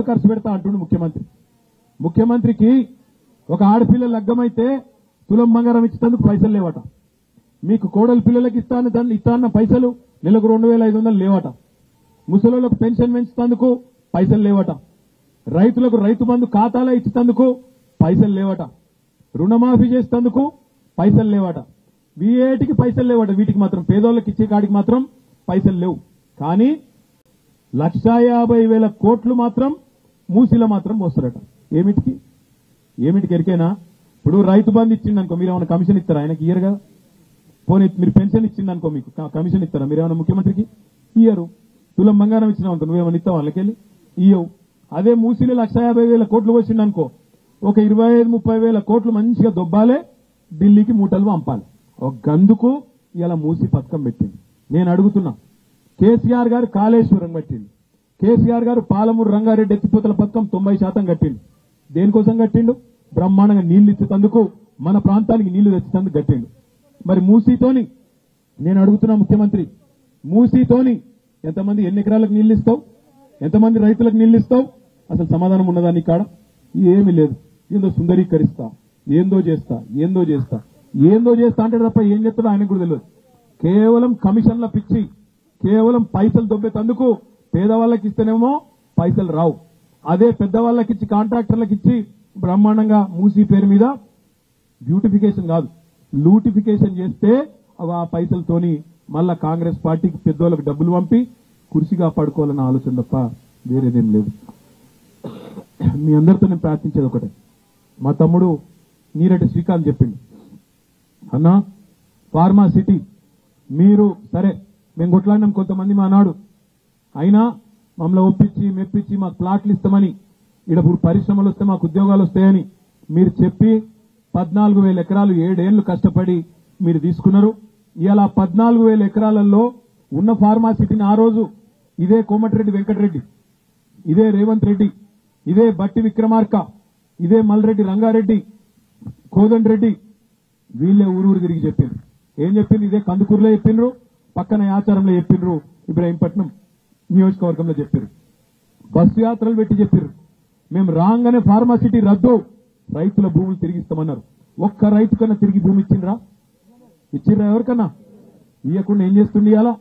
ఖర్చు పెడతా అంటుండు ముఖ్యమంత్రికి ఒక ఆడపిల్ల లగ్గమైతే తులం బంగారం ఇచ్చేందుకు పైసలు లేవట. మీకు కోడలు పిల్లలకి ఇస్తాన్న పైసలు నెలకు 2500 లేవట. ముసలోళ్లకు పెన్షన్ పెంచుతందుకు పైసలు లేవట. రైతులకు రైతు బంధు ఖాతాలో ఇచ్చేందుకు పైసలు లేవట. రుణమాఫీ చేసేందుకు పైసలు లేవట. వీటికి పైసలు లేవట. వీటికి మాత్రం పేదోళ్ళకి ఇచ్చే కాడికి మాత్రం పైసలు లేవు. కానీ 1,50,000 కోట్లు మాత్రం మూసీలో మాత్రం మోస్తారట. ఏమిటికి ఎరికేనా? ఇప్పుడు రైతు బంధు ఇచ్చిండనుకో, మీరు ఏమైనా కమిషన్ ఇస్తారా? ఆయనకి ఇయ్యరు కదా. పోనీ మీరు పెన్షన్ ఇచ్చిండనుకో, మీకు కమిషన్ ఇస్తారా? మీరేమైనా ముఖ్యమంత్రికి ఇయ్యరు. తులం బంగారం ఇచ్చినావు అనుకో, నువ్వేమైనా ఇస్తావు వాళ్ళకెళ్ళి? ఇయ్యవు. అదే మూసీలో 1,50,000 కోట్లు వచ్చిందనుకో, ఒక 25-30 కోట్లు మంచిగా దొబ్బాలే, ఢిల్లీకి మూటలు పంపాలి. ఒక గందుకు ఇలా మూసి పథకం పెట్టింది. నేను అడుగుతున్నా, కేసీఆర్ గారు కాళేశ్వరం కట్టిండు, కేసీఆర్ గారు పాలమూరు రంగారెడ్డి ఎత్తిపోతల పథకం 90% కట్టిండు. దేనికోసం కట్టిండు? బ్రహ్మాండంగా నీళ్లు ఇచ్చేందుకు, మన ప్రాంతానికి నీళ్లు తెచ్చేందుకు కట్టిండు. మరి మూసీతోని నేను అడుగుతున్నా ముఖ్యమంత్రి, మూసీతోని ఎంతమంది ఎన్ని ఎకరాలకు నీళ్లు ఇస్తావు? ఎంతమంది రైతులకు నీళ్లు ఇస్తావు? అసలు సమాధానం ఉన్నదా నీ కాడ? ఏమీ లేదు. ఏందో సుందరీకరిస్తా, ఏందో చేస్తా అంటే తప్ప ఏం చేస్తాడో ఆయనకు కూడా తెలియదు. కేవలం కమిషన్ల పిచ్చి, కేవలం పైసలు దొబ్బేతందుకు. పేదవాళ్ళకి ఇస్తేనేమో పైసలు రావు. అదే పెద్దవాళ్ళకి ఇచ్చి, కాంట్రాక్టర్లకు ఇచ్చి బ్రహ్మాండంగా మూసీ పేరు మీద బ్యూటిఫికేషన్ కాదు, లూటిఫికేషన్ చేస్తే ఆ పైసలతోని మళ్ళా కాంగ్రెస్ పార్టీకి పెద్దోళ్ళకి డబ్బులు పంపి కుర్చీ కాపాడుకోవాలన్న ఆలోచన తప్ప వేరేదేం లేదు. మీ అందరితో నేను ప్రార్థించేది ఒకటే. మా తమ్ముడు నీరటి శ్రీకాంత్ చెప్పిండు, అన్నా ఫార్మా సిటీ మీరు సరే మేము కొట్లాడినాం కొంతమంది మా నాడు, అయినా మమ్మల్ని ఒప్పించి మెప్పించి మాకు ప్లాట్లు ఇస్తామని, ఇక్కడ పరిశ్రమలు వస్తే మాకు ఉద్యోగాలు వస్తాయని మీరు చెప్పి 14,000 ఎకరాలు 7 ఏళ్లు కష్టపడి మీరు తీసుకున్నారు. ఇలా 14,000 ఎకరాలలో ఉన్న ఫార్మా సిటీని ఆ రోజు ఇదే కోమటిరెడ్డి వెంకటరెడ్డి, ఇదే రేవంత్ రెడ్డి, ఇదే బట్టి విక్రమార్క, ఇదే మల్రెడ్డి రంగారెడ్డి, కోదండ్ రెడ్డి వీళ్ళే ఊరూరు తిరిగి చెప్పిండ్రు. ఏం చెప్పిండ్రు? ఇదే కందుకూరులో చెప్పిండ్రు, పక్కన ఆచారంలో చెప్పిండ్రు, ఇబ్రాహీంపట్నం నియోజకవర్గంలో చెప్పారు. బస్సు యాత్రలు పెట్టి చెప్పారు, మేము రాగానే ఫార్మా సిటీ రద్దు, రైతుల భూములు తిరిగిస్తామన్నారు. ఒక్క రైతు కన్నా తిరిగి భూమి ఇచ్చిండ్రా? ఎవరికన్నా ఇవ్వకుండా ఏం చేస్తుండే? అలా